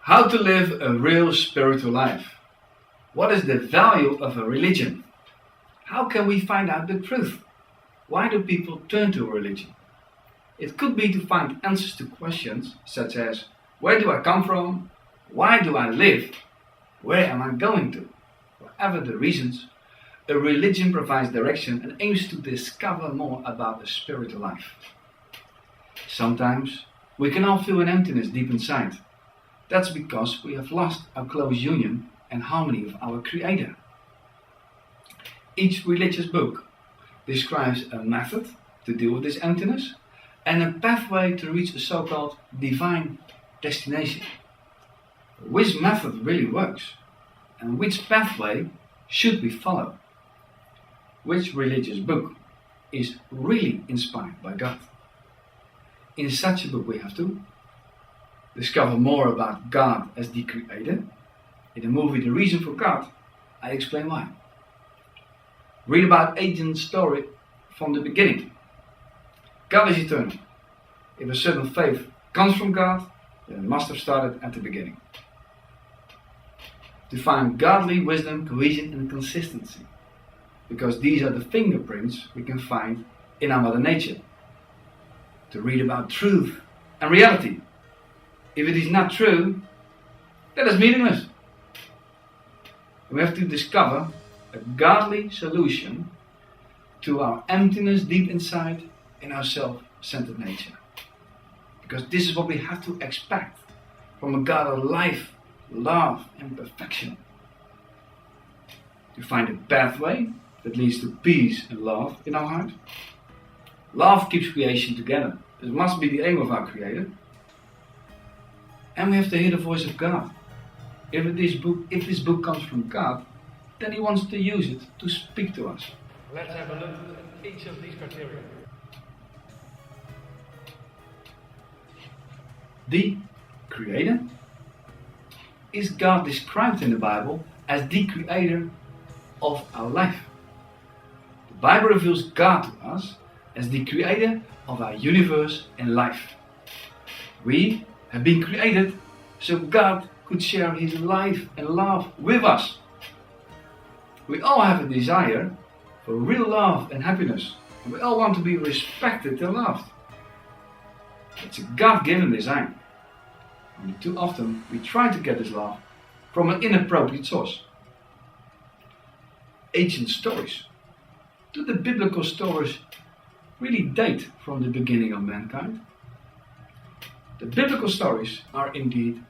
How to live a real spiritual life. What is the value of a religion? How can we find out the truth? Why do people turn to a religion? It could be to find answers to questions such as, where do I come from? Why do I live? Where am I going to? Whatever the reasons, a religion provides direction and aims to discover more about the spiritual life. Sometimes we can all feel an emptiness deep inside. That's because we have lost our close union and harmony with our Creator. Each religious book describes a method to deal with this emptiness and a pathway to reach a so-called divine destination. Which method really works? And which pathway should we follow? Which religious book is really inspired by God? In such a book we have to discover more about God as the Creator. In the movie The Reason for God, I explain why. Read about ancient story from the beginning. God is eternal. If a certain faith comes from God, then it must have started at the beginning. To find godly wisdom, cohesion and consistency. Because these are the fingerprints we can find in our Mother Nature. To read about truth and reality. If it is not true, that is meaningless. We have to discover a godly solution to our emptiness deep inside in our self-centered nature. Because this is what we have to expect from a God of life, love and perfection. To find a pathway that leads to peace and love in our heart. Love keeps creation together. This must be the aim of our Creator. And we have to hear the voice of God. If this book comes from God, then He wants to use it to speak to us. Let's have a look at each of these criteria. The Creator. Is God described in the Bible as the Creator of our life? The Bible reveals God to us as the Creator of our universe and life. We have been created so God could share His life and love with us. We all have a desire for real love and happiness, and we all want to be respected and loved. It's a God-given design. Only too often we try to get this love from an inappropriate source. Ancient stories. Do the biblical stories really date from the beginning of mankind? The biblical stories are indeed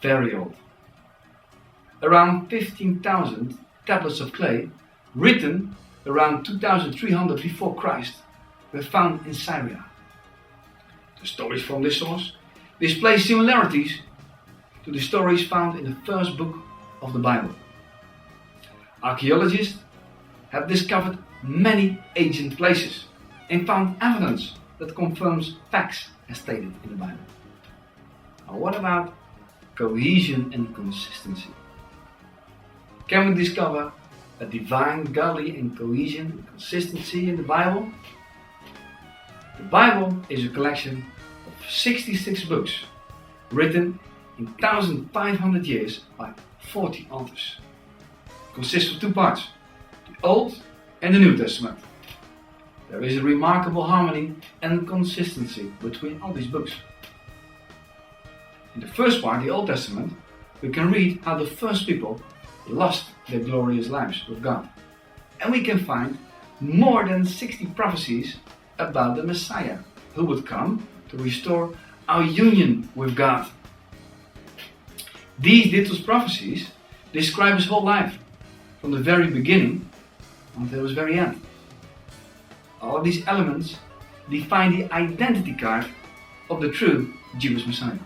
very old. Around 15,000 tablets of clay, written around 2300 before Christ, were found in Syria. The stories from this source display similarities to the stories found in the first book of the Bible. Archaeologists have discovered many ancient places and found evidence that confirms facts as stated in the Bible. Now, what about cohesion and consistency? Can we discover a divine, godly and cohesion and consistency in the Bible? The Bible is a collection of 66 books written in 1500 years by 40 authors. It consists of two parts, the Old and the New Testament. There is a remarkable harmony and consistency between all these books. In the first part, the Old Testament, we can read how the first people lost their glorious lives with God. And we can find more than 60 prophecies about the Messiah who would come to restore our union with God. These detailed prophecies describe His whole life, from the very beginning until His very end. All of these elements define the identity card of the true Jewish Messiah.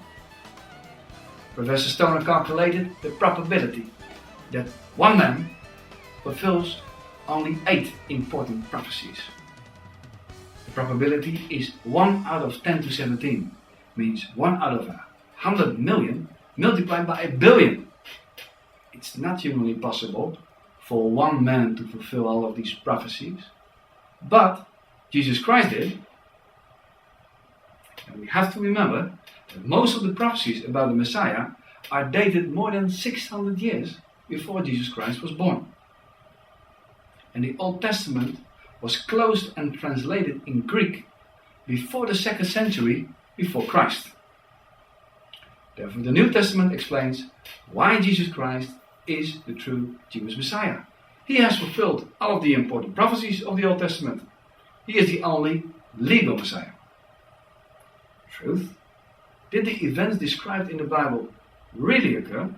Professor Stoner calculated the probability that one man fulfills only 8 important prophecies. The probability is 1 out of 10 to 17, means 1 out of 100 million multiplied by 1 billion. It's not humanly possible for one man to fulfill all of these prophecies, but Jesus Christ did. And we have to remember that most of the prophecies about the Messiah are dated more than 600 years before Jesus Christ was born. And the Old Testament was closed and translated in Greek before the 2nd century before Christ. Therefore, the New Testament explains why Jesus Christ is the true Jewish Messiah. He has fulfilled all of the important prophecies of the Old Testament. He is the only legal Messiah. Truth? Did the events described in the Bible really occur?